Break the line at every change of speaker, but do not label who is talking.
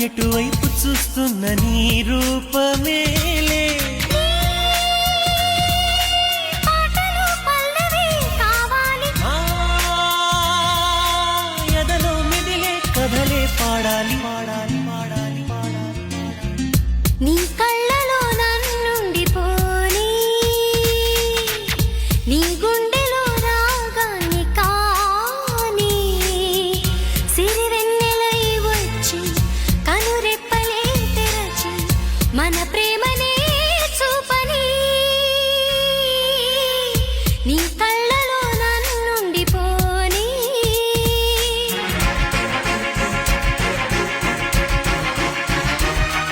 ఎటువైపు చూస్తున్న నీ రూపమేలే ఎదలో మిదిలే కథలే పాడాలి పాడాలి పాడాలి పాడాలి
నీ కళ్ళలో నన్నుండిపోని నీ గుండెలో రాగాన్ని కాని సిరివెన్నెలై వచ్చి కనురెప్పలే తెరచి మన